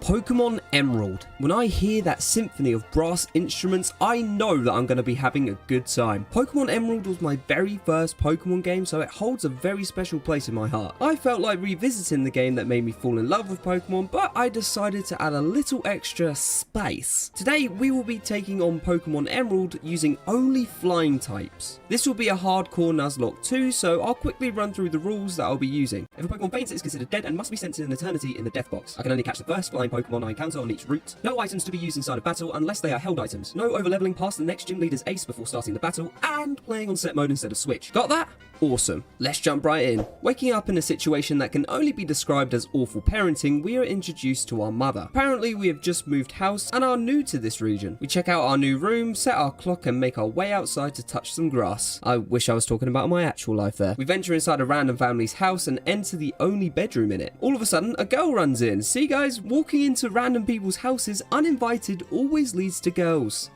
Pokemon Emerald. When I hear that symphony of brass instruments, I know that I'm going to be having a good time. Pokemon Emerald was my very first Pokemon game, so it holds a very special place in my heart. I felt like revisiting the game that made me fall in love with Pokemon, but I decided to add a little extra spice. Today, we will be taking on Pokemon Emerald using only flying types. This will be a hardcore Nuzlocke 2, so I'll quickly run through the rules that I'll be using. If a Pokemon faints, it's considered dead and must be sent to an eternity in the death box. I can only catch the first flying Pokemon I encounter on each route. No items to be used inside of battle unless they are held items. No overleveling past the next gym leader's ace before starting the battle, and playing on set mode instead of switch. Got that? Awesome. Let's jump right in. Waking up in a situation that can only be described as awful parenting, we are introduced to our mother. Apparently, we have just moved house and are new to this region. We check out our new room, set our clock, and make our way outside to touch some grass. I wish I was talking about my actual life there. We venture inside a random family's house and enter the only bedroom in it. All of a sudden, a girl runs in. See guys, walking into random people's houses uninvited always leads to girls.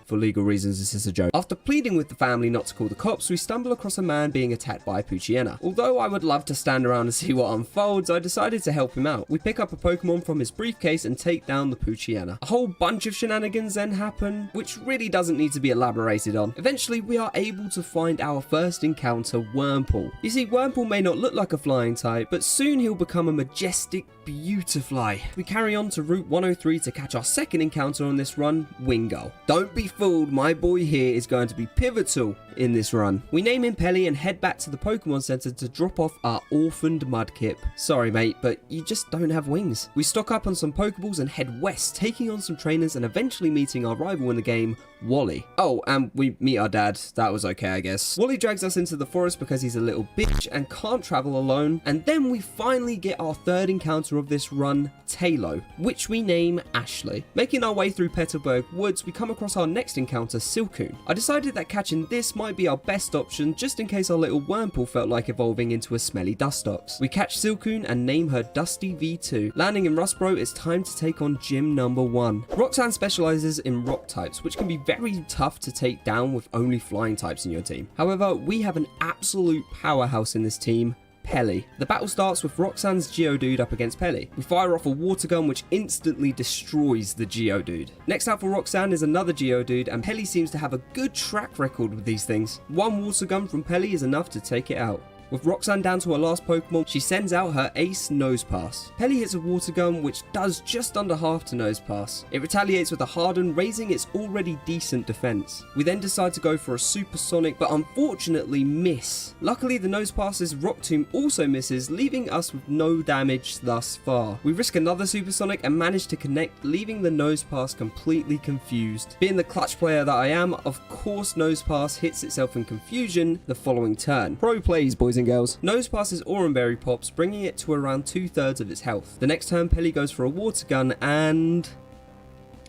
For legal reasons, this is a joke. After pleading with the family not to call the cops, we stumble across a man being attacked by a Poochyena. Although I would love to stand around and see what unfolds, I decided to help him out. We pick up a Pokemon from his briefcase and take down the Poochyena. A whole bunch of shenanigans then happen, which really doesn't need to be elaborated on. Eventually, we are able to find our first encounter, Wurmple. You see, Wurmple may not look like a flying type, but soon he'll become a majestic Beautifly. We carry on to Route 103 to catch our second encounter on this run, Wingull. Don't be fooled, my boy here is going to be pivotal in this run. We name him Pelly and head back to the Pokemon Center to drop off our orphaned Mudkip. Sorry mate, but you just don't have wings. We stock up on some Pokeballs and head west, taking on some trainers and eventually meeting our rival in the game, Wally. Oh, and we meet our dad. That was okay, I guess. Wally drags us into the forest because he's a little bitch and can't travel alone. And then we finally get our third encounter of this run, Talo, which we name Ashley. Making our way through Petalburg Woods, we come across our next encounter, Silcoon. I decided that catching this might be our best option just in case our little Wurmple felt like evolving into a smelly Dustox. We catch Silcoon and name her Dusty V2. Landing in Rustboro, it's time to take on gym number 1. Roxanne specializes in rock types, which can be very tough to take down with only flying types in your team. However, we have an absolute powerhouse in this team, Pelly. The battle starts with Roxanne's Geodude up against Pelly. We fire off a water gun which instantly destroys the Geodude. Next out for Roxanne is another Geodude, and Pelly seems to have a good track record with these things. One water gun from Pelly is enough to take it out. With Roxanne down to her last Pokemon, she sends out her ace Nosepass. Pelly hits a water gun which does just under half to Nosepass. It retaliates with a Harden, raising its already decent defense. We then decide to go for a Supersonic, but unfortunately miss. Luckily the Nosepass's Rock Tomb also misses, leaving us with no damage thus far. We risk another Supersonic and manage to connect, leaving the Nosepass completely confused. Being the clutch player that I am, of course Nosepass hits itself in confusion the following turn. Pro plays, boys and girls. Nosepasses Oranberry pops, bringing it to around 2/3 of its health. The next turn, Pelly goes for a water gun and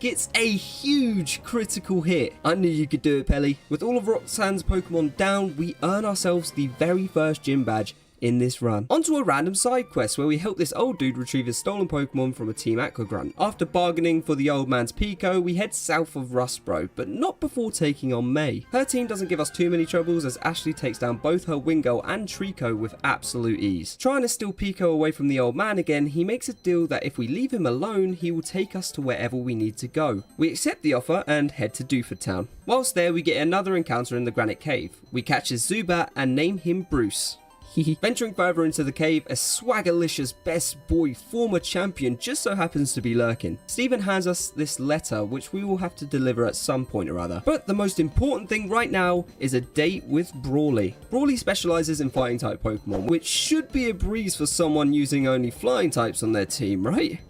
gets a huge critical hit. I knew you could do it, Pelly. With all of Roxanne's Pokemon down, we earn ourselves the very first gym badge in this run. Onto a random side quest where we help this old dude retrieve his stolen Pokemon from a Team Aquagrunt. After bargaining for the old man's Pico, we head south of Rustboro, but not before taking on May. Her team doesn't give us too many troubles as Ashley takes down both her Wingull and Trico with absolute ease. Trying to steal Pico away from the old man again, he makes a deal that if we leave him alone, he will take us to wherever we need to go. We accept the offer and head to Dewford Town. Whilst there, we get another encounter in the Granite Cave. We catch his Zubat and name him Bruce. Venturing further into the cave, a swaggerlicious best boy former champion just so happens to be lurking. Steven hands us this letter which we will have to deliver at some point or other. But the most important thing right now is a date with Brawly. Brawly specializes in fighting type Pokemon, which should be a breeze for someone using only flying types on their team, right?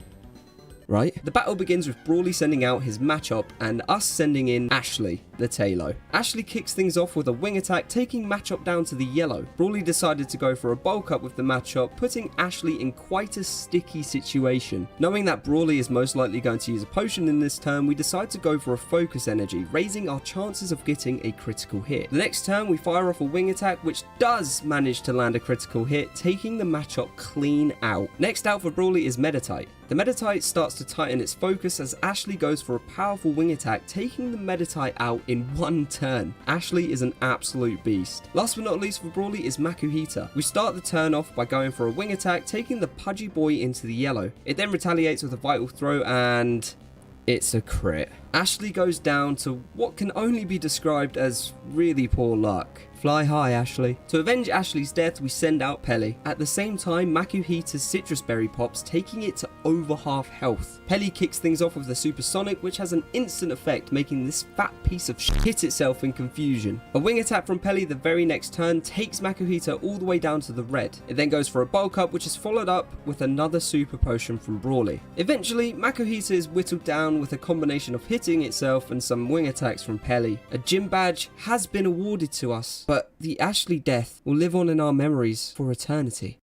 The battle begins with Brawly sending out his Machop and us sending in Ashley, the Talo. Ashley kicks things off with a wing attack, taking Machop down to the yellow. Brawly decided to go for a bulk up with the Machop, putting Ashley in quite a sticky situation. Knowing that Brawly is most likely going to use a potion in this turn, we decide to go for a Focus Energy, raising our chances of getting a critical hit. The next turn we fire off a wing attack which does manage to land a critical hit, taking the Machop clean out. Next out for Brawly is Meditite. The Meditite starts to tighten its focus as Ashley goes for a powerful wing attack, taking the Meditite out in one turn. Ashley is an absolute beast. Last but not least for Brawly is Makuhita. We start the turn off by going for a wing attack, taking the pudgy boy into the yellow. It then retaliates with a vital throw and it's a crit. Ashley goes down to what can only be described as really poor luck. Fly high, Ashley. To avenge Ashley's death, we send out Pelly. At the same time, Makuhita's citrus berry pops, taking it to over half health. Pelly kicks things off with the supersonic, which has an instant effect, making this fat piece of shit hit itself in confusion. A wing attack from Pelly the very next turn takes Makuhita all the way down to the red. It then goes for a bulk up, which is followed up with another super potion from Brawly. Eventually, Makuhita is whittled down with a combination of hitting itself and some wing attacks from Pelly. A gym badge has been awarded to us, but the Ashley death will live on in our memories for eternity.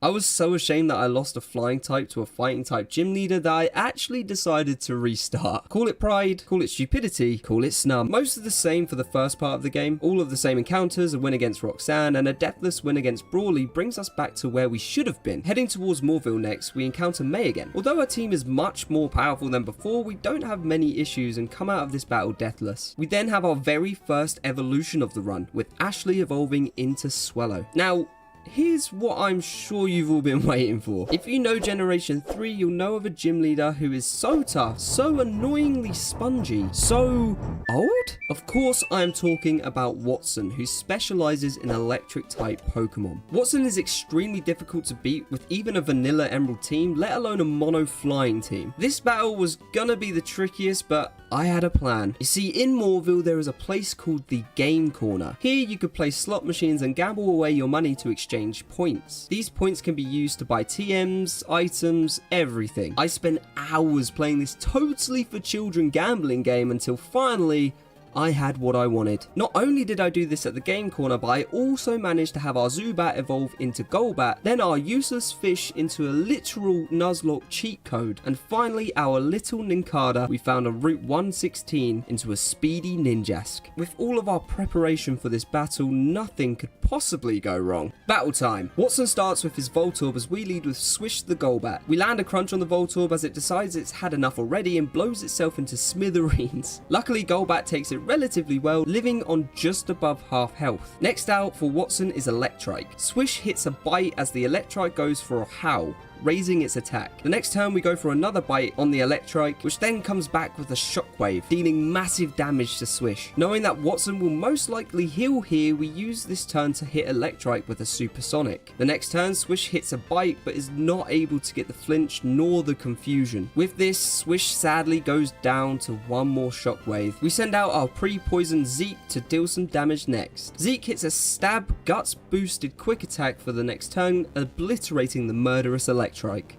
I was so ashamed that I lost a flying type to a fighting type gym leader that I actually decided to restart. Call it pride, call it stupidity, call it snub. Most of the same for the first part of the game. All of the same encounters, a win against Roxanne and a deathless win against Brawly brings us back to where we should have been. Heading towards Moorville next, we encounter May again. Although our team is much more powerful than before, we don't have many issues and come out of this battle deathless. We then have our very first evolution of the run, with Ashley evolving into Swallow. Now, here's what I'm sure you've all been waiting for. If you know Generation 3, you'll know of a gym leader who is so tough, so annoyingly spongy, so old? Of course, I'm talking about Watson, who specializes in electric type Pokemon. Watson is extremely difficult to beat with even a vanilla Emerald team, let alone a mono flying team. This battle was gonna be the trickiest, but I had a plan. You see, in Moorville, there is a place called the Game Corner. Here, you could play slot machines and gamble away your money to exchange points. These points can be used to buy TMs, items, everything. I spent hours playing this totally for children gambling game until finally, I had what I wanted. Not only did I do this at the Game Corner, but I also managed to have our Zubat evolve into Golbat, then our useless fish into a literal Nuzlocke cheat code, and finally our little Nincada, we found on Route 116 into a speedy Ninjask. With all of our preparation for this battle, nothing could possibly go wrong. Battle time. Watson starts with his Voltorb as we lead with Swish the Golbat. We land a crunch on the Voltorb as it decides it's had enough already and blows itself into smithereens. Luckily, Golbat takes it relatively well, living on just above half health. Next out for Watson is Electrike. Swish hits a bite as the Electrike goes for a howl, raising its attack. The next turn we go for another bite on the Electrike, which then comes back with a shockwave, dealing massive damage to Swish. Knowing that Watson will most likely heal here, we use this turn to hit Electrike with a supersonic. The next turn, Swish hits a bite but is not able to get the flinch nor the confusion. With this, Swish sadly goes down to one more shockwave. We send out our pre-poisoned Zeke to deal some damage next. Zeke hits a stab, guts boosted quick attack for the next turn, obliterating the murderous Electrike.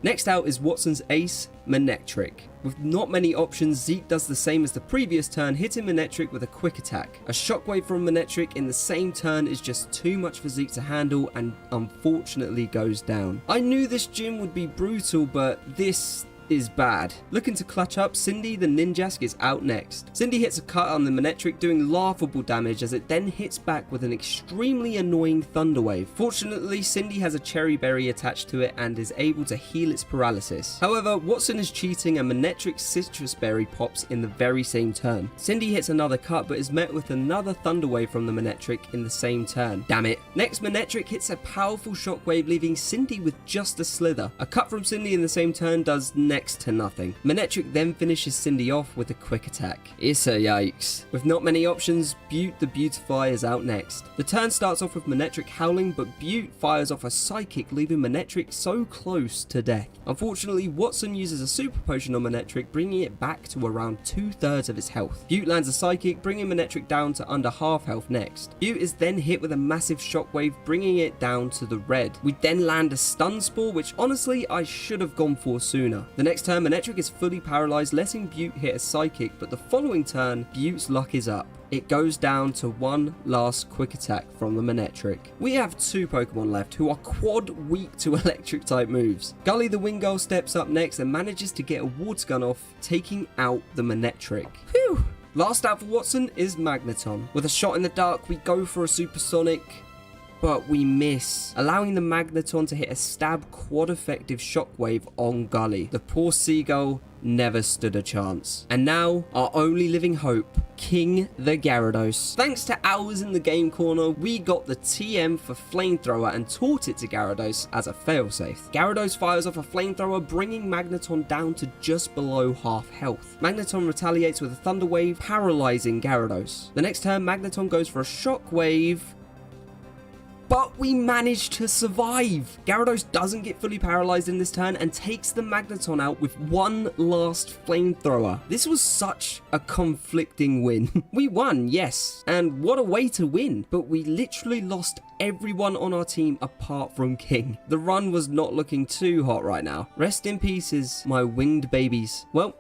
Next out is Watson's ace, Manectric. With not many options, Zeke does the same as the previous turn, hitting Manectric with a quick attack. A shockwave from Manectric in the same turn is just too much for Zeke to handle and unfortunately goes down. I knew this gym would be brutal, but this is bad. Looking to clutch up, Cindy the Ninjask is out next. Cindy hits a cut on the Manectric, doing laughable damage as it then hits back with an extremely annoying Thunder Wave. Fortunately, Cindy has a Cherry Berry attached to it and is able to heal its paralysis. However, Watson is cheating and Manectric's Citrus Berry pops in the very same turn. Cindy hits another cut but is met with another Thunder Wave from the Manectric in the same turn. Damn it. Next, Manectric hits a powerful shockwave, leaving Cindy with just a slither. A cut from Cindy in the same turn does next to nothing. Manectric then finishes Cindy off with a quick attack. It's a yikes. With not many options, Butte the Beautify is out next. The turn starts off with Manectric howling, but Butte fires off a Psychic, leaving Manectric so close to death. Unfortunately, Watson uses a Super Potion on Manectric, bringing it back to around 2/3 of its health. Butte lands a Psychic, bringing Manectric down to under half health next. Butte is then hit with a massive shockwave, bringing it down to the red. We then land a Stun Spore, which honestly I should have gone for sooner. The next turn, Manectric is fully paralyzed, letting Butte hit a Psychic, but the following turn, Butte's luck is up. It goes down to one last quick attack from the Manectric. We have two Pokemon left who are quad weak to electric type moves. Gully the Wingull steps up next and manages to get a Water Gun off, taking out the Manectric. Phew! Last out for Watson is Magneton. With a shot in the dark, we go for a Supersonic. but we miss, allowing the Magneton to hit a stab quad effective shockwave on Gully. The poor seagull never stood a chance. And now, our only living hope, King the Gyarados. Thanks to hours in the game corner, we got the TM for Flamethrower and taught it to Gyarados as a failsafe. Gyarados fires off a Flamethrower, bringing Magneton down to just below half health. Magneton retaliates with a Thunder Wave, paralyzing Gyarados. The next turn, Magneton goes for a Shockwave, but we managed to survive. Gyarados doesn't get fully paralyzed in this turn and takes the Magneton out with one last Flamethrower. This was such a conflicting win. We won, yes, and what a way to win, but we literally lost everyone on our team apart from King. The run was not looking too hot right now. Rest in pieces, my winged babies. Well,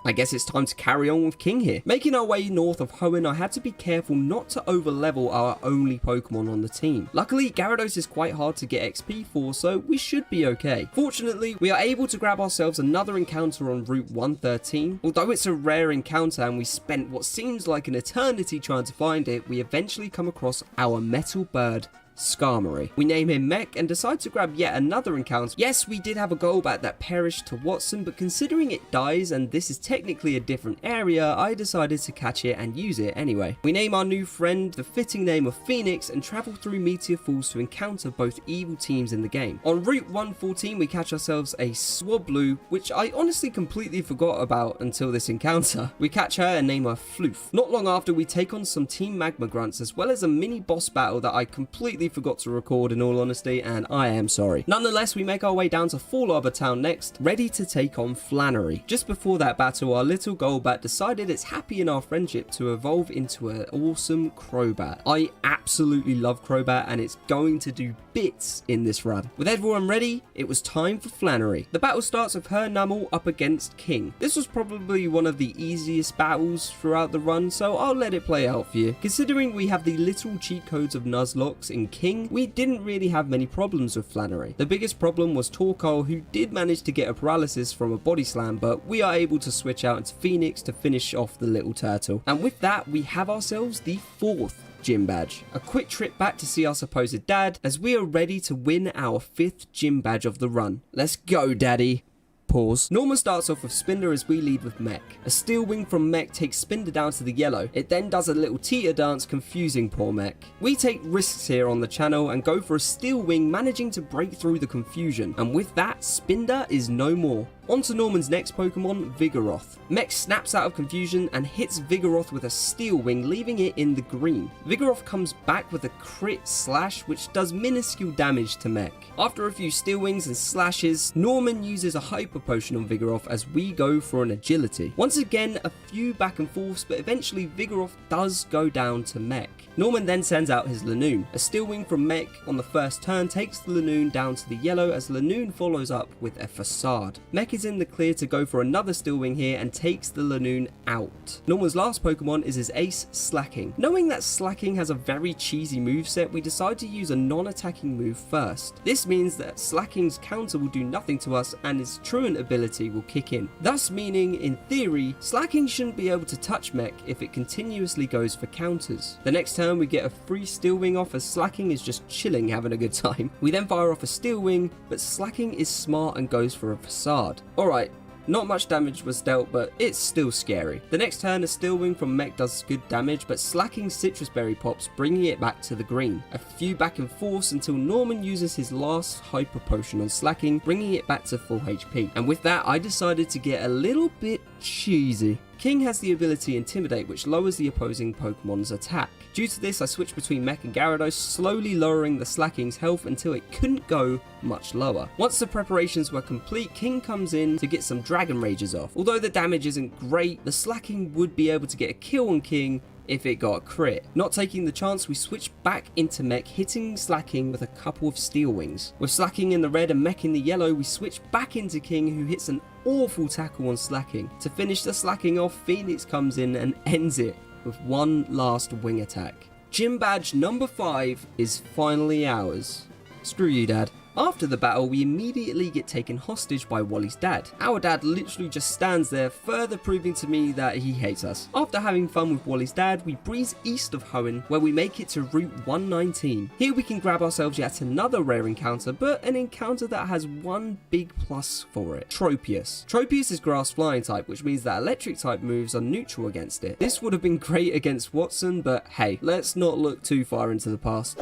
I guess it's time to carry on with King here. Making our way north of Hoenn, I had to be careful not to overlevel our only Pokemon on the team. Luckily, Gyarados is quite hard to get XP for, so we should be okay. Fortunately, we are able to grab ourselves another encounter on Route 113. Although it's a rare encounter and we spent what seems like an eternity trying to find it, we eventually come across our metal bird, Skarmory. We name him Mech and decide to grab yet another encounter. Yes, we did have a Golbat that perished to Watson, but considering it dies and this is technically a different area, I decided to catch it and use it anyway. We name our new friend the fitting name of Phoenix and travel through Meteor Falls to encounter both evil teams in the game. On Route 114, we catch ourselves a Swablu, which I honestly completely forgot about until this encounter. We catch her and name her Floof. Not long after, we take on some Team Magma Grunts as well as a mini boss battle that I completely forgot to record in all honesty, and I am sorry. Nonetheless, we make our way down to Fall Arbor Town next, ready to take on Flannery. Just before that battle, our little Golbat decided it's happy in our friendship to evolve into an awesome Crobat. I absolutely love Crobat and it's going to do bits in this run. With everyone ready, it was time for Flannery. The battle starts with her Numel up against King. This was probably one of the easiest battles throughout the run, so I'll let it play out for you. Considering we have the little cheat codes of Nuzlocke in King, we didn't really have many problems with Flannery. The biggest problem was Torkoal, who did manage to get a paralysis from a body slam, but we are able to switch out into Phoenix to finish off the little turtle. And with that, we have ourselves the 4th gym badge. A quick trip back to see our supposed dad, as we are ready to win our 5th gym badge of the run. Let's go, daddy. Pause. Norman starts off with Spinder as we lead with Mech. A steel wing from Mech takes Spinder down to the yellow. It then does a little teeter dance, confusing poor Mech. We take risks here on the channel and go for a steel wing, managing to break through the confusion. And with that, Spinder is no more. On to Norman's next Pokemon, Vigoroth. Mech snaps out of confusion and hits Vigoroth with a steel wing, leaving it in the green. Vigoroth comes back with a crit slash, which does minuscule damage to Mech. After a few steel wings and slashes, Norman uses a hyper potion on Vigoroth as we go for an agility. Once again, a few back and forths, but eventually Vigoroth does go down to Mech. Norman then sends out his Lanoon. A steel wing from Mech on the first turn takes the Lanoon down to the yellow as Lanoon follows up with a Facade. Mech is in the clear to go for another steel wing here and takes the Lanoon out. Norman's last Pokemon is his ace, Slacking. Knowing that Slacking has a very cheesy moveset, we decide to use a non-attacking move first. This means that Slacking's counter will do nothing to us and his truant ability will kick in. Thus meaning, in theory, Slacking shouldn't be able to touch Mech if it continuously goes for counters. The next turn we get a free steel wing off as Slacking is just chilling having a good time. We then fire off a steel wing, but Slacking is smart and goes for a Facade. Alright, not much damage was dealt, but it's still scary. The next turn, a steel wing from Mech does good damage, but Slacking Citrus Berry pops, bringing it back to the green. A few back and forths until Norman uses his last hyper potion on Slacking, bringing it back to full HP. And with that, I decided to get a little bit cheesy. King has the ability Intimidate, which lowers the opposing Pokemon's attack. Due to this, I switched between Mech and Gyarados, slowly lowering the Slacking's health until it couldn't go much lower. Once the preparations were complete, King comes in to get some Dragon Rages off. Although the damage isn't great, the Slacking would be able to get a kill on King if it got a crit. Not taking the chance, we switch back into Mech, hitting Slacking with a couple of steel wings. With Slacking in the red and Mech in the yellow, we switch back into King, who hits an awful tackle on Slacking. To finish the Slacking off, Phoenix comes in and ends it with one last wing attack. Gym badge number 5 is finally ours. Screw you, Dad. After the battle, we immediately get taken hostage by Wally's dad. Our dad literally just stands there, further proving to me that he hates us. After having fun with Wally's dad, we breeze east of Hoenn, where we make it to Route 119. Here we can grab ourselves yet another rare encounter, but an encounter that has one big plus for it: Tropius. Tropius is grass flying type, which means that electric type moves are neutral against it. This would have been great against Watson, but hey, let's not look too far into the past.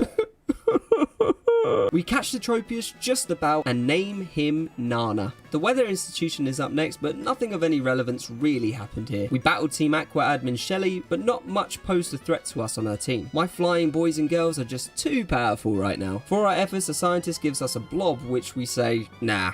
We catch the Tropius just about and name him Nana. The Weather Institution is up next, but nothing of any relevance really happened here. We battled Team Aqua admin Shelly, but not much posed a threat to us on her team. My flying boys and girls are just too powerful right now. For our efforts, the scientist gives us a blob, which we say, nah.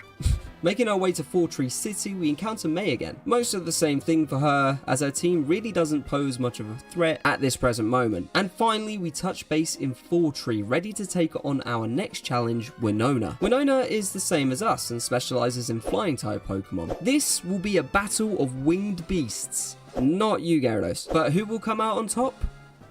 Making our way to Four Tree City, we encounter May again. Most of the same thing for her, as her team really doesn't pose much of a threat at this present moment. And finally, we touch base in Four Tree, ready to take on our next challenge, Winona. Winona is the same as us and specializes in flying type Pokemon. This will be a battle of winged beasts. Not you, Gyarados. But who will come out on top?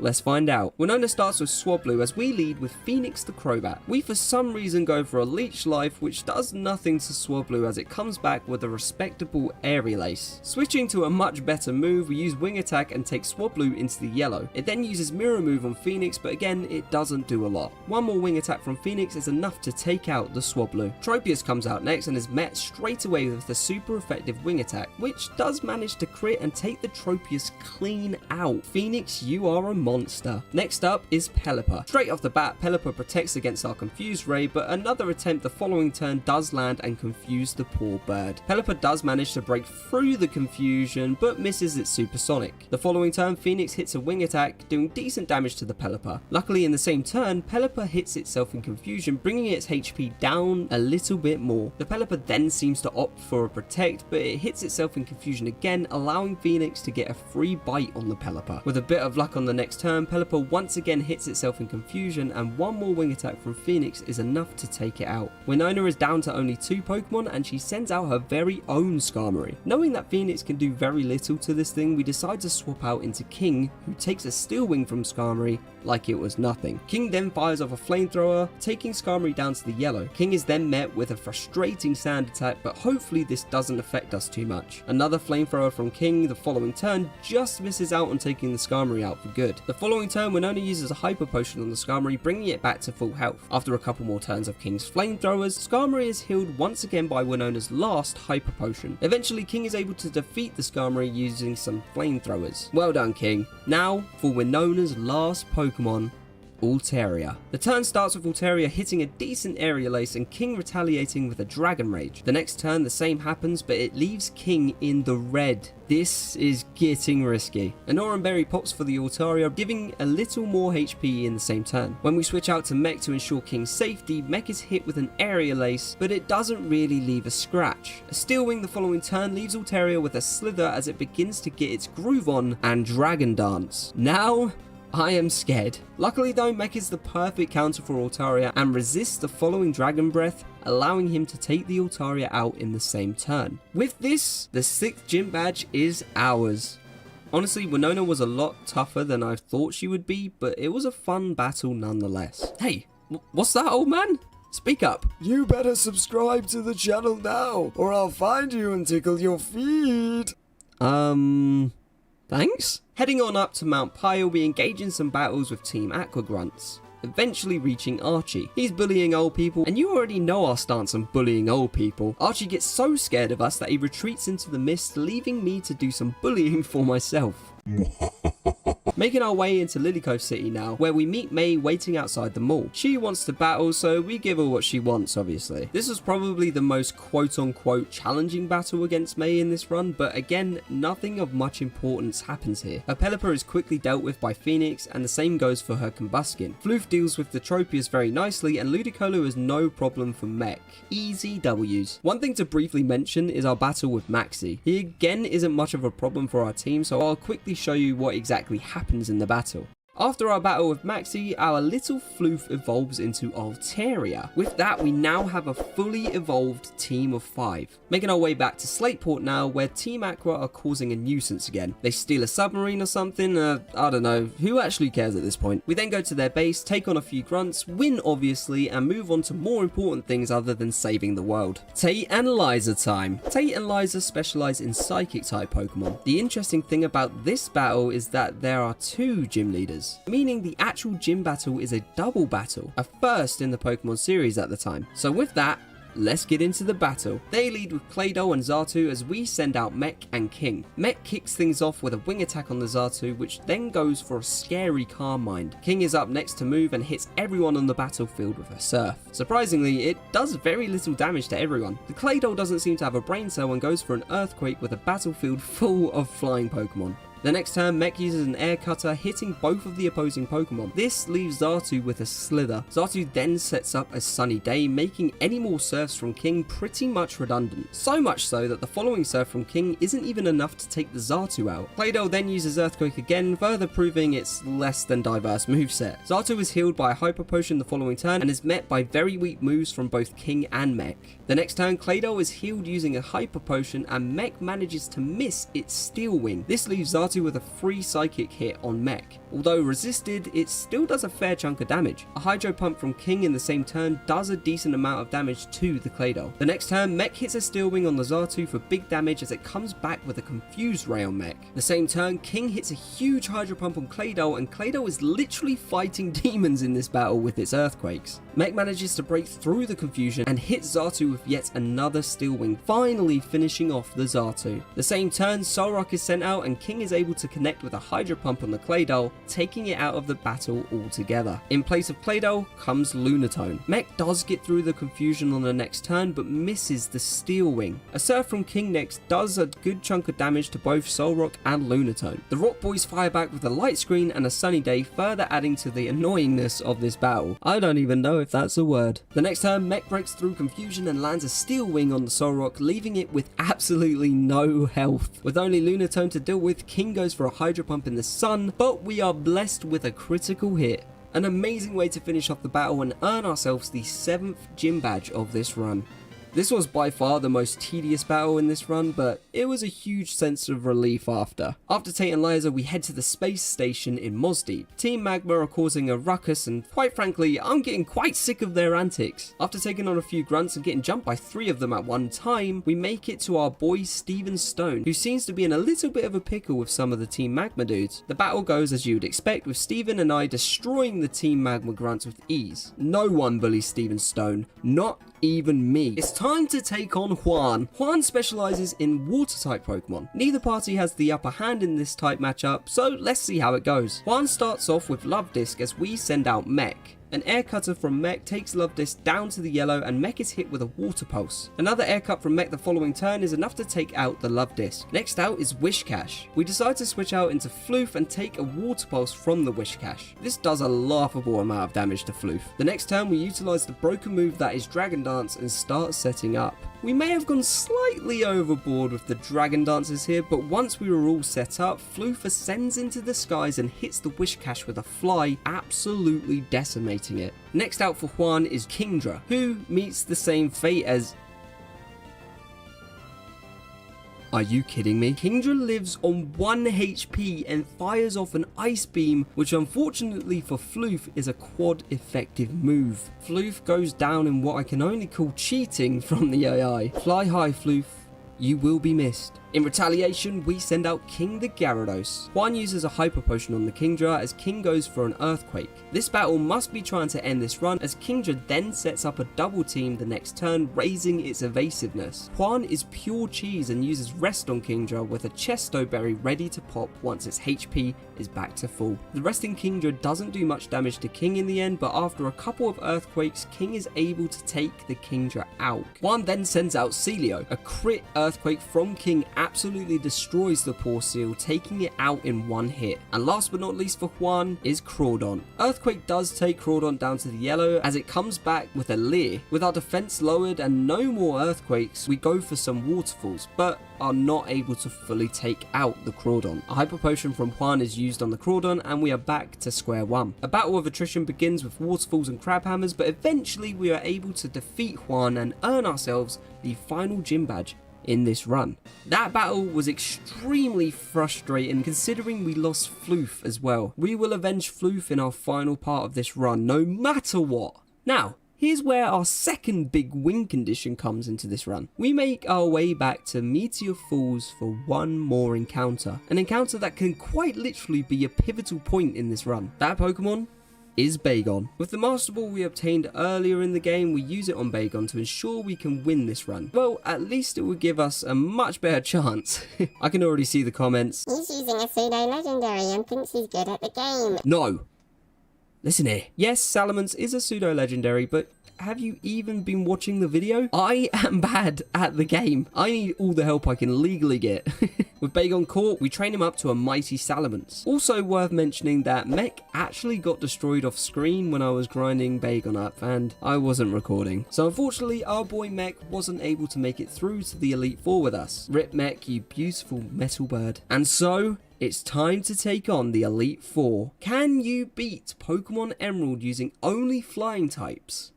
Let's find out. Winona starts with Swablu as we lead with Phoenix the Crobat. We for some reason go for a Leech Life, which does nothing to Swablu as it comes back with a respectable Aerial Ace. Switching to a much better move, we use Wing Attack and take Swablu into the yellow. It then uses Mirror Move on Phoenix, but again, it doesn't do a lot. One more Wing Attack from Phoenix is enough to take out the Swablu. Tropius comes out next and is met straight away with the super effective Wing Attack, which does manage to crit and take the Tropius clean out. Phoenix, you are a monster. Next up is Pelipper. Straight off the bat, Pelipper protects against our Confuse Ray, but another attempt the following turn does land and confuse the poor bird. Pelipper does manage to break through the confusion, but misses its supersonic. The following turn, Phoenix hits a Wing Attack, doing decent damage to the Pelipper. Luckily, in the same turn, Pelipper hits itself in confusion, bringing its HP down a little bit more. The Pelipper then seems to opt for a Protect, but it hits itself in confusion again, allowing Phoenix to get a free bite on the Pelipper. With a bit of luck on the next turn, Pelipper once again hits itself in confusion, and one more Wing Attack from Phoenix is enough to take it out. Winona is down to only 2 Pokemon, and she sends out her very own Skarmory. Knowing that Phoenix can do very little to this thing, we decide to swap out into King, who takes a Steel Wing from Skarmory like it was nothing. King then fires off a Flamethrower, taking Skarmory down to the yellow. King is then met with a frustrating Sand Attack, but hopefully this doesn't affect us too much. Another Flamethrower from King the following turn just misses out on taking the Skarmory out for good. The following turn, Winona uses a Hyper Potion on the Skarmory, bringing it back to full health. After a couple more turns of King's Flamethrowers, Skarmory is healed once again by Winona's last Hyper Potion. Eventually, King is able to defeat the Skarmory using some Flamethrowers. Well done, King. Now, for Winona's last Pokemon, Altaria. The turn starts with Altaria hitting a decent Aerial Ace and King retaliating with a Dragon Rage. The next turn the same happens, but it leaves King in the red. This is getting risky. An Oran Berry pops for the Altaria, giving a little more HP in the same turn. When we switch out to Mech to ensure King's safety, Mech is hit with an Aerial Ace, but it doesn't really leave a scratch. A Steel Wing the following turn leaves Altaria with a Slither as it begins to get its groove on and Dragon Dance. Now, I am scared. Luckily though, Mech is the perfect counter for Altaria and resists the following Dragon Breath, allowing him to take the Altaria out in the same turn. With this, the 6th gym badge is ours. Honestly, Winona was a lot tougher than I thought she would be, but it was a fun battle nonetheless. Hey, what's that, old man? Speak up. You better subscribe to the channel now, or I'll find you and tickle your feet. Thanks? Heading on up to Mount Pyle, we engage in some battles with Team Aqua Grunts, eventually reaching Archie. He's bullying old people, and you already know our stance on bullying old people. Archie gets so scared of us that he retreats into the mist, leaving me to do some bullying for myself. Making our way into Lily Cove City now, where we meet May waiting outside the mall. She wants to battle, so we give her what she wants, obviously. This was probably the most quote-unquote challenging battle against May in this run, but again, nothing of much importance happens here. Her Pelipper is quickly dealt with by Phoenix, and the same goes for her Combuskin. Floof deals with the Tropius very nicely, and Ludicolo is no problem for Mech. Easy W's. One thing to briefly mention is our battle with Maxie. He again isn't much of a problem for our team, so I'll quickly show you what exactly happens in the battle. After our battle with Maxi, our little floof evolves into Altaria. With that, we now have a fully evolved team of 5. Making our way back to Slateport now, where Team Aqua are causing a nuisance again. They steal a submarine or something, I don't know, who actually cares at this point? We then go to their base, take on a few grunts, win obviously, and move on to more important things other than saving the world. Tate and Liza time. Tate and Liza specialize in psychic type Pokemon. The interesting thing about this battle is that there are 2 gym leaders, meaning the actual gym battle is a double battle, a first in the Pokemon series at the time. So with that, let's get into the battle. They lead with Claydol and Xatu as we send out Mech and King. Mech kicks things off with a wing attack on the Xatu, which then goes for a scary Calm Mind. King is up next to move and hits everyone on the battlefield with a Surf. Surprisingly, it does very little damage to everyone. The Claydol doesn't seem to have a brain cell and goes for an Earthquake with a battlefield full of flying Pokemon. The next turn, Mech uses an Air Cutter, hitting both of the opposing Pokemon. This leaves Xatu with a Slither. Xatu then sets up a Sunny Day, making any more Surfs from King pretty much redundant. So much so that the following Surf from King isn't even enough to take the Xatu out. Claydol then uses Earthquake again, further proving its less than diverse moveset. Xatu is healed by a Hyper Potion the following turn and is met by very weak moves from both King and Mech. The next turn, Claydol is healed using a Hyper Potion and Mech manages to miss its Steel Wing. This leaves Xatu with a free psychic hit on Mech. Although resisted, it still does a fair chunk of damage. A Hydro Pump from King in the same turn does a decent amount of damage to the Claydol. The next turn, Mech hits a Steel Wing on the Xatu for big damage as it comes back with a Confused Ray on Mech. The same turn, King hits a huge Hydro Pump on Claydol, and Claydol is literally fighting demons in this battle with its Earthquakes. Mech manages to break through the confusion and hits Xatu with yet another Steel Wing, finally finishing off the Xatu. The same turn, Solrock is sent out and King is able to connect with a Hydro Pump on the Claydol, taking it out of the battle altogether. In place of Claydol comes Lunatone. Mech does get through the confusion on the next turn but misses the Steel Wing. A Surf from King next does a good chunk of damage to both Solrock and Lunatone. The Rock Boys fire back with a Light Screen and a Sunny Day, further adding to the annoyingness of this battle. I don't even know if that's a word. The next turn, Mech breaks through confusion and lands a Steel Wing on the Solrock, leaving it with absolutely no health. With only Lunatone to deal with, King goes for a Hydro Pump in the sun, but we are blessed with a critical hit. An amazing way to finish off the battle and earn ourselves the 7th gym badge of this run. This was by far the most tedious battle in this run, but it was a huge sense of relief after. After Tate and Liza, we head to the space station in Mozdeep. Team Magma are causing a ruckus and quite frankly, I'm getting quite sick of their antics. After taking on a few grunts and getting jumped by 3 of them at one time, we make it to our boy Steven Stone, who seems to be in a little bit of a pickle with some of the Team Magma dudes. The battle goes as you would expect, with Steven and I destroying the Team Magma grunts with ease. No one bullies Steven Stone, not even me. It's time to take on Juan. Juan specializes in water type Pokemon. Neither party has the upper hand in this type matchup, so let's see how it goes. Juan starts off with Love Disc as we send out Mech. An Air Cutter from Mech takes Love Disc down to the yellow and Mech is hit with a Water Pulse. Another Air Cut from Mech the following turn is enough to take out the Love Disc. Next out is Whiscash. We decide to switch out into Floof and take a Water Pulse from the Whiscash. This does a laughable amount of damage to Floof. The next turn we utilise the broken move that is Dragon Dance and start setting up. We may have gone slightly overboard with the Dragon Dances here, but once we were all set up, Floof ascends into the skies and hits the Whiscash with a fly, absolutely decimating it. Next out for Juan is Kingdra, who meets the same fate as... Are you kidding me? Kingdra lives on 1 HP and fires off an Ice Beam, which unfortunately for Floof is a quad effective move. Floof goes down in what I can only call cheating from the AI. Fly high, Floof. You will be missed. In retaliation, we send out King the Gyarados. Juan uses a Hyper Potion on the Kingdra as King goes for an Earthquake. This battle must be trying to end this run as Kingdra then sets up a double team the next turn, raising its evasiveness. Juan is pure cheese and uses Rest on Kingdra with a Chesto Berry ready to pop once its HP is back to full. The resting Kingdra doesn't do much damage to King in the end, but after a couple of Earthquakes, King is able to take the Kingdra out. Juan then sends out Celio, a crit Earthquake from King absolutely destroys the poor seal, taking it out in one hit. And last but not least for Juan is Crawdon. Earthquake does take Crawdon down to the yellow as it comes back with a leer. With our defense lowered and no more earthquakes, we go for some waterfalls, but are not able to fully take out the Crawdon. A hyper potion from Juan is used on the Crawdon and we are back to square one. A battle of attrition begins with waterfalls and crab hammers, but eventually we are able to defeat Juan and earn ourselves the final gym badge in this run. That battle was extremely frustrating considering we lost Floof as well. We will avenge Floof in our final part of this run no matter what. Now, here's where our second big win condition comes into this run. We make our way back to Meteor Falls for one more encounter. An encounter that can quite literally be a pivotal point in this run. That Pokemon is Bagon. With the Master Ball we obtained earlier in the game, we use it on Bagon to ensure we can win this run. Well, at least it would give us a much better chance. I can already see the comments. He's using a pseudo-legendary and thinks he's good at the game. No. Listen here. Yes, Salamence is a pseudo-legendary, but have you even been watching the video? I am bad at the game. I need all the help I can legally get. With Bagon caught, we train him up to a mighty Salamence. Also worth mentioning that Mech actually got destroyed off screen when I was grinding Bagon up and I wasn't recording. So unfortunately our boy Mech wasn't able to make it through to the Elite Four with us. Rip Mech, you beautiful metal bird. And so it's time to take on the Elite Four. Can you beat Pokemon Emerald using only flying types?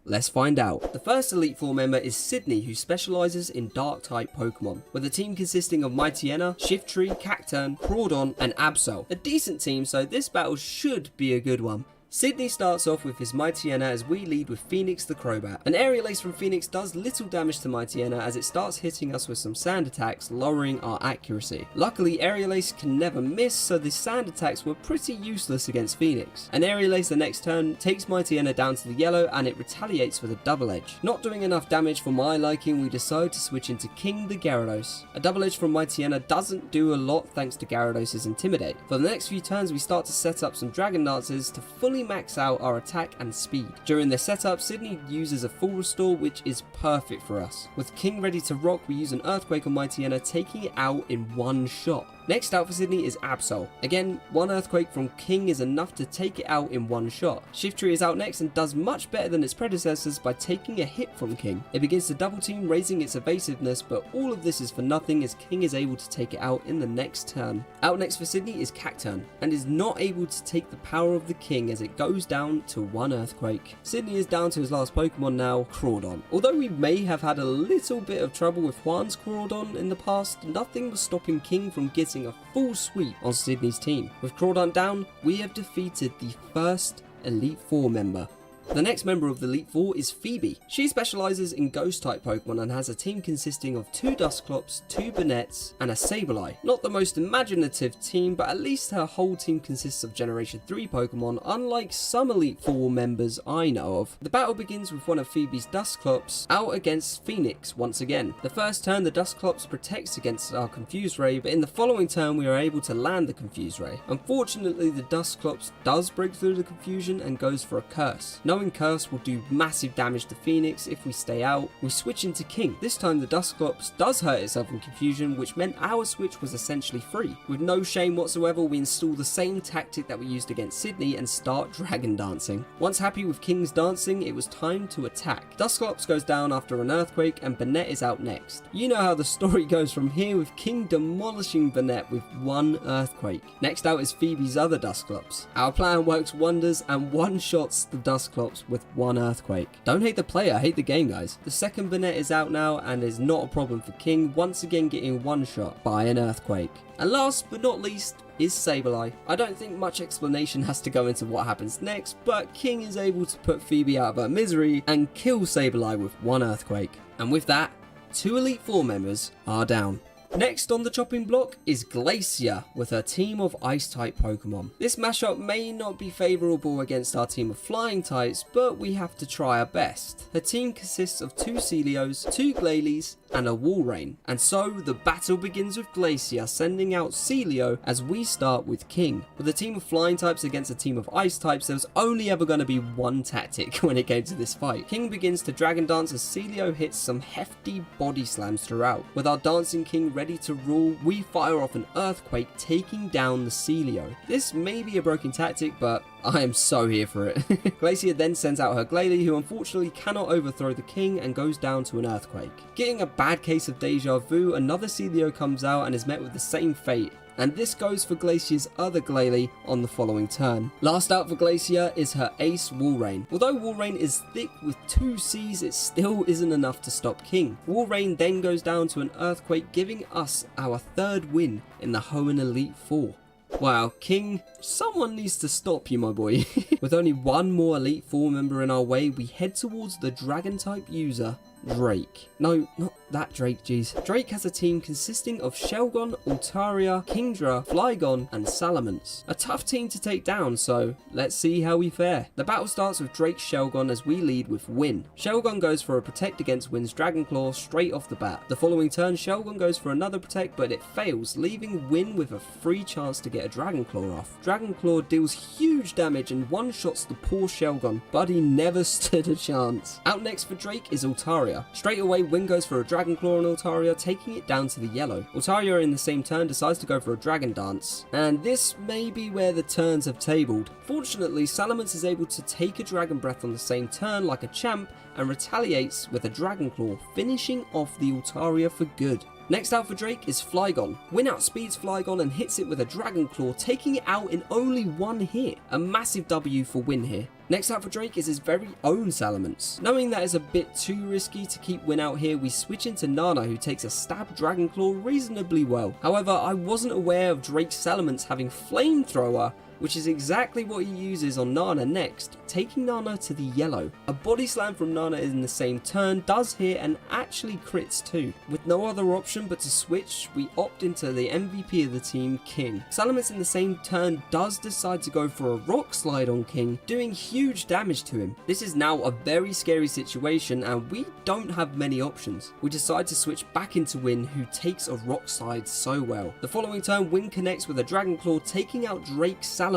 Let's find out. The first Elite Four member is Sidney, who specialises in dark type Pokemon, with a team consisting of Mightyena, Shiftry, Cacturn, Crawdon and Absol. A decent team, so this battle should be a good one. Sidney starts off with his Mightyena as we lead with Phoenix the Crobat. An Aerial Ace from Phoenix does little damage to Mightyena as it starts hitting us with some sand attacks, lowering our accuracy. Luckily, Aerial Ace can never miss, so the sand attacks were pretty useless against Phoenix. An Aerial Ace the next turn takes Mightyena down to the yellow and it retaliates with a double edge. Not doing enough damage for my liking, we decide to switch into King the Gyarados. A double edge from Mightyena doesn't do a lot thanks to Gyarados' Intimidate. For the next few turns we start to set up some Dragon Dances to fully max out our attack and speed. During this setup, Sidney uses a full restore, which is perfect for us. With King ready to rock, we use an Earthquake on Mightyena, taking it out in one shot. Next out for Sidney is Absol. Again, one Earthquake from King is enough to take it out in one shot. Shiftry is out next and does much better than its predecessors by taking a hit from King. It begins to double team, raising its evasiveness, but all of this is for nothing as King is able to take it out in the next turn. Out next for Sidney is Cacturn, and is not able to take the power of the King as it goes down to one Earthquake. Sidney is down to his last Pokemon now, Crawdon. Although we may have had a little bit of trouble with Juan's Crawdon in the past, nothing was stopping King from getting a full sweep on Sidney's team. With Crawdon down, we have defeated the first Elite Four member. The next member of the Elite Four is Phoebe. She specialises in ghost type Pokemon and has a team consisting of 2 Dusclops, 2 Bannettes and a Sableye. Not the most imaginative team, but at least her whole team consists of Generation 3 Pokemon, unlike some Elite Four members I know of. The battle begins with one of Phoebe's Dusclops out against Phoenix once again. The first turn the Dusclops protects against our Confuse Ray, but in the following turn we are able to land the Confuse Ray. Unfortunately the Dusclops does break through the confusion and goes for a Curse. Knowing Curse will do massive damage to Phoenix if we stay out, we switch into King. This time the Dusclops does hurt itself in confusion, which meant our switch was essentially free. With no shame whatsoever, we install the same tactic that we used against Sidney and start Dragon Dancing. Once happy with King's dancing, it was time to attack. Dusclops goes down after an Earthquake and Bannett is out next. You know how the story goes from here, with King demolishing Bannett with one Earthquake. Next out is Phoebe's other Dusclops. Our plan works wonders and one-shots the Dusclops with one Earthquake. Don't hate the player, hate the game guys. The second Bannett is out now and is not a problem for King, once again getting one shot by an Earthquake. And last but not least is Sableye. I don't think much explanation has to go into what happens next, but King is able to put Phoebe out of her misery and kill Sableye with one Earthquake. And with that, 2 Elite Four members are down. Next on the chopping block is Glacia with her team of Ice-type Pokemon. This mashup may not be favourable against our team of Flying types, but we have to try our best. Her team consists of 2 Celios, 2 Glalis and a Wall Rain. And so the battle begins with Glacia sending out Celio as we start with King. With a team of flying types against a team of ice types, there was only ever going to be one tactic when it came to this fight. King begins to dragon dance as Celio hits some hefty body slams throughout. With our dancing King ready to rule, we fire off an earthquake, taking down the Celio. This may be a broken tactic, but I am so here for it. Glacia then sends out her Glalie, who unfortunately cannot overthrow the King and goes down to an earthquake. Getting a bad case of deja vu, another Celio comes out and is met with the same fate. And this goes for Glacia's other Glalie on the following turn. Last out for Glacia is her ace Wall Rain. Although Wall Rain is thick with 2 Cs, it still isn't enough to stop King. Wall Rain then goes down to an earthquake, giving us our 3rd win in the Hoenn Elite Four. Wow, King, someone needs to stop you, my boy. With only one more Elite Four member in our way, we head towards the Dragon type user, Drake. No, not that Drake, jeez. Drake has a team consisting of Shelgon, Altaria, Kingdra, Flygon, and Salamence. A tough team to take down, so let's see how we fare. The battle starts with Drake's Shelgon as we lead with Win. Shelgon goes for a protect against Win's Dragon Claw straight off the bat. The following turn, Shelgon goes for another protect, but it fails, leaving Win with a free chance to get a Dragon Claw off. Dragon Claw deals huge damage and one-shots the poor Shelgon, but he never stood a chance. Out next for Drake is Altaria. Straight away, Win goes for a Dragon Claw on Altaria, taking it down to the yellow. Altaria in the same turn decides to go for a Dragon Dance, and this may be where the turns have tabled. Fortunately, Salamence is able to take a Dragon Breath on the same turn like a champ and retaliates with a Dragon Claw, finishing off the Altaria for good. Next out for Drake is Flygon. Win outspeeds Flygon and hits it with a Dragon Claw, taking it out in only 1 hit. A massive W for Win here. Next out for Drake is his very own Salamence. Knowing that is a bit too risky to keep Win out here, we switch into Nana, who takes a stab Dragon Claw reasonably well. However, I wasn't aware of Drake's Salamence having Flamethrower, which is exactly what he uses on Nana next, taking Nana to the yellow. A body slam from Nana in the same turn does hit and actually crits too. With no other option but to switch, we opt into the MVP of the team, King. Salamence in the same turn does decide to go for a Rock Slide on King, doing huge damage to him. This is now a very scary situation and we don't have many options. We decide to switch back into Win, who takes a Rock Slide so well. The following turn, Win connects with a Dragon Claw, taking out Drake's Salamence.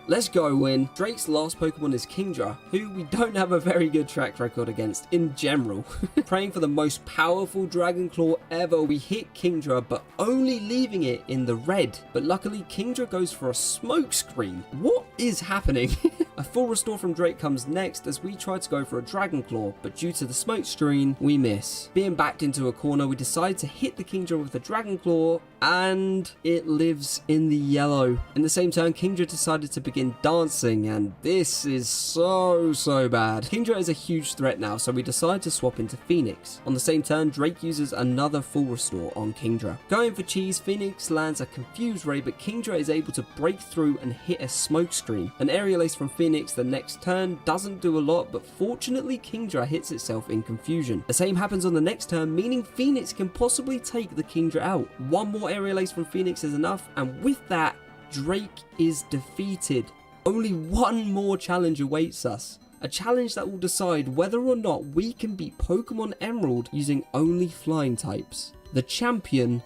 Let's go, Win. Drake's last Pokemon is Kingdra, who we don't have a very good track record against in general. Praying for the most powerful Dragon Claw ever, we hit Kingdra, but only leaving it in the red. But luckily, Kingdra goes for a smoke screen. What is happening? A full restore from Drake comes next as we try to go for a Dragon Claw, but due to the smoke screen, we miss. Being backed into a corner, we decide to hit the Kingdra with a Dragon Claw, and it lives in the yellow. In the same turn, Kingdra decided to begin dancing, and this is so bad. Kingdra is a huge threat now, so we decide to swap into Phoenix. On the same turn, Drake uses another full restore on Kingdra. Going for cheese, Phoenix lands a confused ray, but Kingdra is able to break through and hit a smoke screen. An aerial ace from Phoenix the next turn doesn't do a lot, but fortunately Kingdra hits itself in confusion. The same happens on the next turn, meaning Phoenix can possibly take the Kingdra out. One more aerial ace from Phoenix is enough, and with that, Drake is defeated. Only one more challenge awaits us. A challenge that will decide whether or not we can beat Pokemon Emerald using only flying types. The champion,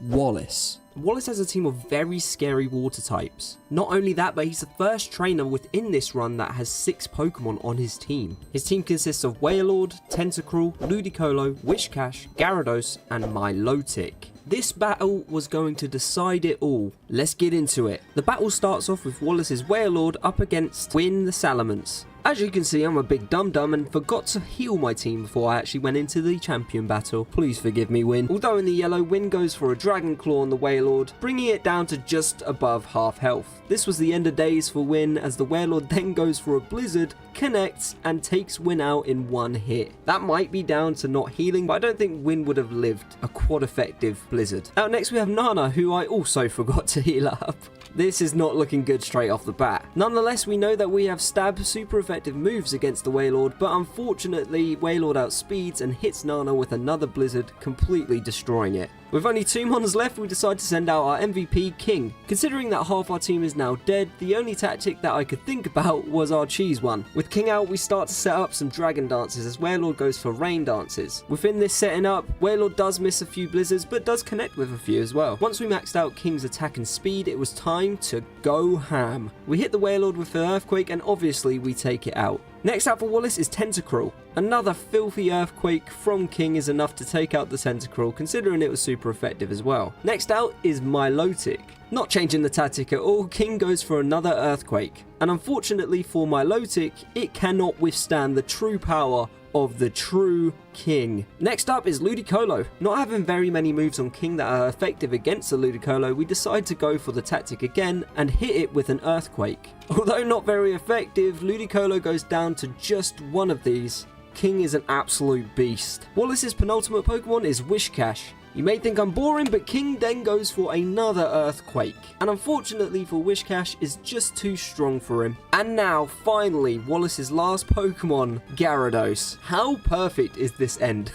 Wallace. Wallace has a team of very scary water types. Not only that, but he's the first trainer within this run that has 6 Pokemon on his team. His team consists of Wailord, Tentacruel, Ludicolo, Whiscash, Gyarados, and Milotic. This battle was going to decide it all. Let's get into it. The battle starts off with Wallace's Wailord up against Win the Salamence. As you can see, I'm a big dum-dum and forgot to heal my team before I actually went into the champion battle. Please forgive me, Win. Although in the yellow, Win goes for a Dragon Claw on the Wailord, bringing it down to just above half health. This was the end of days for Win, as the Wailord then goes for a Blizzard, connects, and takes Win out in 1 hit. That might be down to not healing, but I don't think Win would have lived a quad-effective Blizzard. Out next we have Nana, who I also forgot to heal up. This is not looking good straight off the bat. Nonetheless, we know that we have stab super effective moves against the Wailord, but unfortunately Wailord outspeeds and hits Nana with another Blizzard, completely destroying it. With only 2 mons left, we decide to send out our MVP, King. Considering that half our team is now dead, the only tactic that I could think about was our cheese one. With King out, we start to set up some dragon dances as Warlord goes for rain dances. Within this setting up, Warlord does miss a few blizzards, but does connect with a few as well. Once we maxed out King's attack and speed, it was time to go ham. We hit the Warlord with an earthquake, and obviously we take it out. Next out for Wallace is Tentacruel. Another filthy earthquake from King is enough to take out the Tentacruel, considering it was super effective as well. Next out is Milotic. Not changing the tactic at all, King goes for another earthquake. And unfortunately for Milotic, it cannot withstand the true power of the true King. Next up is Ludicolo. Not having very many moves on King that are effective against the Ludicolo, we decide to go for the tactic again and hit it with an earthquake. Although not very effective, Ludicolo goes down to just one of these. King is an absolute beast. Wallace's penultimate Pokemon is Whiscash. You may think I'm boring, but King then goes for another earthquake. And unfortunately for Whiscash, is just too strong for him. And now, finally, Wallace's last Pokemon, Gyarados. How perfect is this end?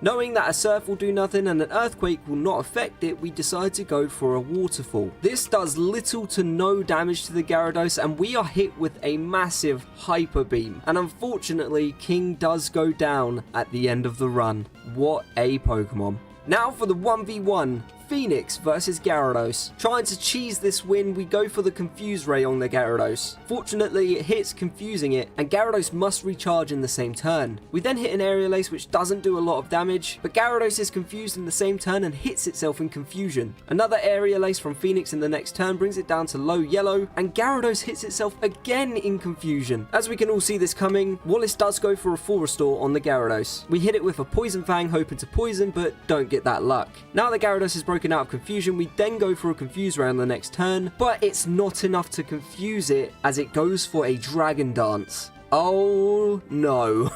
Knowing that a surf will do nothing and an earthquake will not affect it, we decide to go for a waterfall. This does little to no damage to the Gyarados, and we are hit with a massive hyper beam. And unfortunately, King does go down at the end of the run. What a Pokemon. Now for the 1v1, Phoenix versus Gyarados. Trying to cheese this win, we go for the Confuse Ray on the Gyarados. Fortunately, it hits, confusing it, and Gyarados must recharge in the same turn. We then hit an Aerial Ace, which doesn't do a lot of damage, but Gyarados is confused in the same turn and hits itself in confusion. Another Aerial Ace from Phoenix in the next turn brings it down to low yellow, and Gyarados hits itself again in confusion. As we can all see this coming, Wallace does go for a full restore on the Gyarados. We hit it with a Poison Fang, hoping to poison, but don't get that luck. Now that Gyarados is broken out of confusion, we then go for a Confuse Ray on the next turn, but it's not enough to confuse it as it goes for a Dragon Dance. Oh no.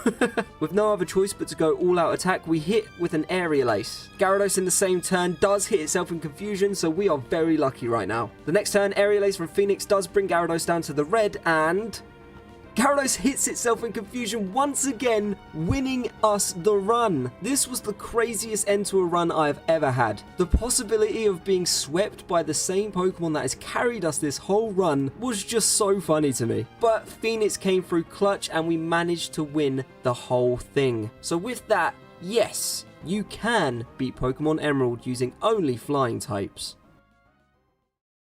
With no other choice but to go all out attack, we hit with an Aerial Ace. Gyarados in the same turn does hit itself in confusion, so we are very lucky right now. The next turn, Aerial Ace from Phoenix does bring Gyarados down to the red, and Gyarados hits itself in confusion once again, winning us the run. This was the craziest end to a run I have ever had. The possibility of being swept by the same Pokemon that has carried us this whole run was just so funny to me. But Phoenix came through clutch and we managed to win the whole thing. So with that, yes, you can beat Pokemon Emerald using only flying types.